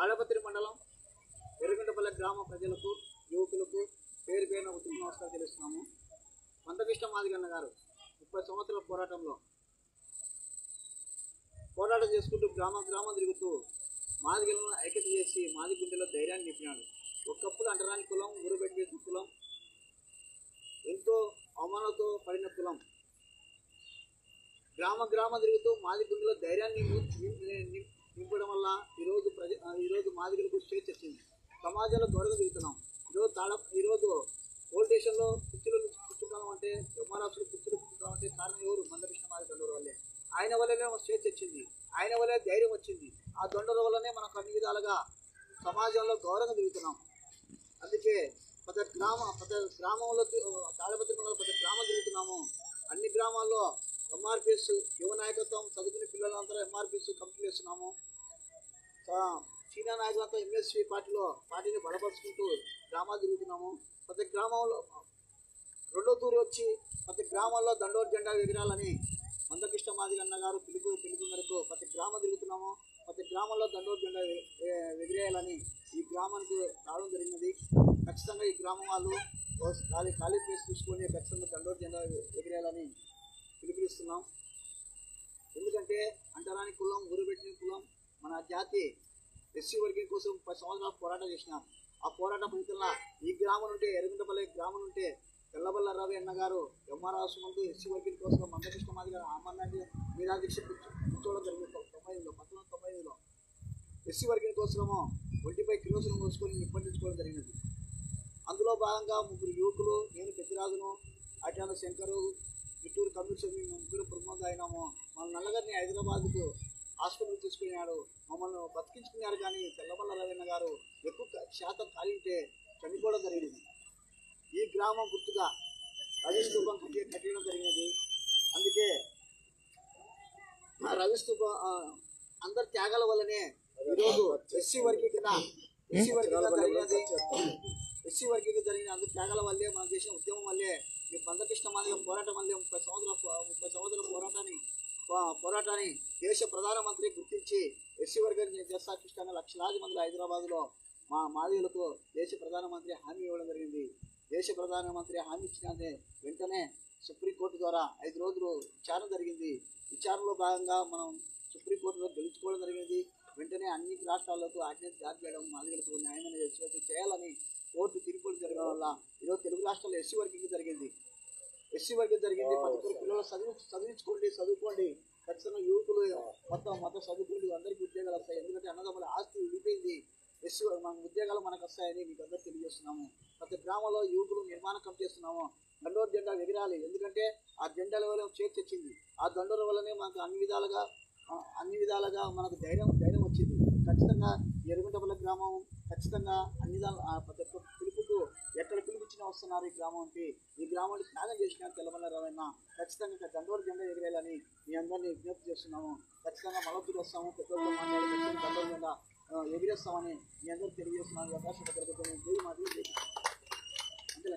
తాళపత్రి మండలం ఎర్రగొండపల్లి గ్రామ ప్రజలకు యువకులకు పేరు పేరున ఉత్తమ నమస్కారం తెలుస్తున్నాము. మందకృష్ణ మాదిగన్న గారు 30 సంవత్సరాల పోరాటం చేసుకుంటూ గ్రామం తిరుగుతూ మాదిగలను ఐక్యత చేసి మాది గుండెలో ధైర్యాన్ని నింపినాడు. ఒకప్పుడు అంటరాని కులం, ఊరుబెట్టి కులం, ఎంతో అవమానంతో పడిన కులం గ్రామం తిరుగుతూ మాది గుండెలో ధైర్యాన్ని నింపడం వల్ల ఈరోజు మాదిగలకు స్టేజ్ వచ్చింది. సమాజంలో గౌరవం తిరుగుతున్నాం. ఈరోజు పోలీస్ స్టేషన్లో కుర్చీలు కూర్చుంటాం అంటే, ఎంఆర్ఆఫ్స్లో కుర్చీలు కూర్చుంటాం అంటే కారణం ఎవరు? మందకృష్ణ మాదిగ వల్లే. ఆయన వల్లనే స్టేజ్ వచ్చింది, ఆయన వల్లే ధైర్యం వచ్చింది. ఆ దొండల వల్లనే మనకు అన్ని విధాలుగా సమాజంలో గౌరవం తిరుగుతున్నాం. అందుకే ప్రతి గ్రామంలో తాళపత్రి మండలం ప్రతి గ్రామం తిరుగుతున్నాము. అన్ని గ్రామాల్లో ఎంఆర్పిఎస్ యువ నాయకత్వం, చదువుకునే పిల్లలందరూ ఎంఆర్పిఎస్ కంప్లీట్ చేస్తున్నాము. సీనియర్ నాయకులంతా ఎంఎస్పీ పార్టీని బలపరుచుకుంటూ గ్రామాలు తిరుగుతున్నాము. ప్రతి గ్రామంలో రెండో తూరు వచ్చి ప్రతి గ్రామాల్లో దండోర జెండా ఎగిరాలని మందకృష్ణ మాదిగన్న గారు పిలుపు మేరకు ప్రతి గ్రామం తిరుగుతున్నాము. ప్రతి గ్రామంలో దండోర జెండా ఎగిరేయాలని ఈ గ్రామానికి రావడం జరిగినది. ఖచ్చితంగా ఈ గ్రామం వాళ్ళు ఖాళీ ప్లేస్ తీసుకొని ఖచ్చితంగా దండోర జెండా ఎగిరేయాలని పిలుపునిస్తున్నాం. ఎందుకంటే అంటరాని కులం, ఊరుబెట్టిన కులం మన జాతి ఎస్సీ వర్గం కోసం 10 సంవత్సరాలు పోరాటం చేసినాం. ఆ పోరాట ఫలితంగా ఈ గ్రామం నుండి ఎర్రగొండపల్లి గ్రామం నుండి తెల్లబల్ల రవి అన్న గారు ఎంఆర్ఆర్స్ ముందు ఎస్సీ వర్గం కోసం మందకృష్ణ మాదిగ అమర్నాథ్ నిరాదీక్ష కూర్చోవడం జరిగింది. 1990లో ఎస్సీ వర్గం కోసము ఒంటిపై కిరోసిన్ మోసుకొని నిప్పందించుకోవడం జరిగినది. అందులో భాగంగా 3 యువకులు, నేను పెద్దరాజును, అటాన శంకరు, చిత్తూరు కమిషన్ ముగ్గురు ప్రమోదం అయినాము. మన నల్లగారిని హైదరాబాద్కు హాస్పిటల్ తీసుకున్నాడు. మమ్మల్ని బతికించుకున్నారు. కానీ తెల్లబల్ల రవీణ గారు ఎక్కువ శాతం కాలింటే చనిపోవడం జరిగింది. ఈ గ్రామం గుర్తుగా రవి స్తూపం కట్టడం జరిగినది. అందుకే రవి స్తూపం అందరి త్యాగాల వల్లనే ఈరోజు ఎస్సీ వర్గీకరణ జరిగిన అందరి త్యాగాల వల్లే, మనం చేసిన ఉద్యమం వల్లే, ఈ మందకృష్ణ మాదిగ పోరాటం వల్లే 30 సంవత్సరాల పోరాటాన్ని దేశ ప్రధానమంత్రి గుర్తించి ఎస్సీ వర్గాన్ని చేస్తాకృష్ణ లక్షలాది మంది హైదరాబాద్లో మా మాదిగలకు దేశ ప్రధానమంత్రి హామీ ఇవ్వడం జరిగింది. దేశ ప్రధానమంత్రి హామీ ఇచ్చిన వెంటనే సుప్రీంకోర్టు ద్వారా 5 రోజులు విచారణ జరిగింది. విచారణలో భాగంగా మనం సుప్రీంకోర్టులో గెలుచుకోవడం జరిగింది. వెంటనే అన్ని రాష్ట్రాలకు ఆర్డినెన్స్ జారీ చేయడం, మాదిగలకు న్యాయమైన చేయాలని కోర్టు తీర్పులు జరగడం వల్ల ఈరోజు తెలుగు రాష్ట్రాల్లో ఎస్సీ వర్గం జరిగింది. ప్రతి ఒక్కరు పిల్లలు చదువుకోండి. ఖచ్చితంగా యువకులు మొత్తం చదువుకోండి, అందరికీ ఉద్యోగాలు వస్తాయి. ఎందుకంటే అన్నదమ్ముల ఆస్తి విడిపోయింది. మన ఉద్యోగాలు మనకు వస్తాయని మీకు అందరూ తెలియజేస్తున్నాము. ప్రతి గ్రామంలో యువకులు నిర్మాణ కమిటీ చేస్తున్నాము. దండోర జెండా ఎగిరాలి. ఎందుకంటే ఆ జెండాల వల్ల చేర్చొచ్చింది. ఆ దండోర వల్లనే మనకు అన్ని విధాలుగా మనకు ధైర్యం వచ్చింది. ఖచ్చితంగా ఎర్రగొండపల్లి గ్రామం ఖచ్చితంగా అన్ని ప్రతి ఒక్క పిలుపుకు ఎక్కడ పిలుపుచ్చినా వస్తున్నారు. ఈ గ్రామాన్ని త్యాగం చేసిన తెల్లబల్ల రవణ ఖచ్చితంగా దండోర జెండా ఎగిరేయాలని మీ అందరినీ విజ్ఞప్తి చేస్తున్నాము. ఖచ్చితంగా మలతూరు వస్తాము, పెద్దలతో మాట్లాడి దండోర జెండా ఎగిరేస్తామని మీ అందరూ తెలియజేస్తున్నాను. అవకాశం జై మాది అంతే.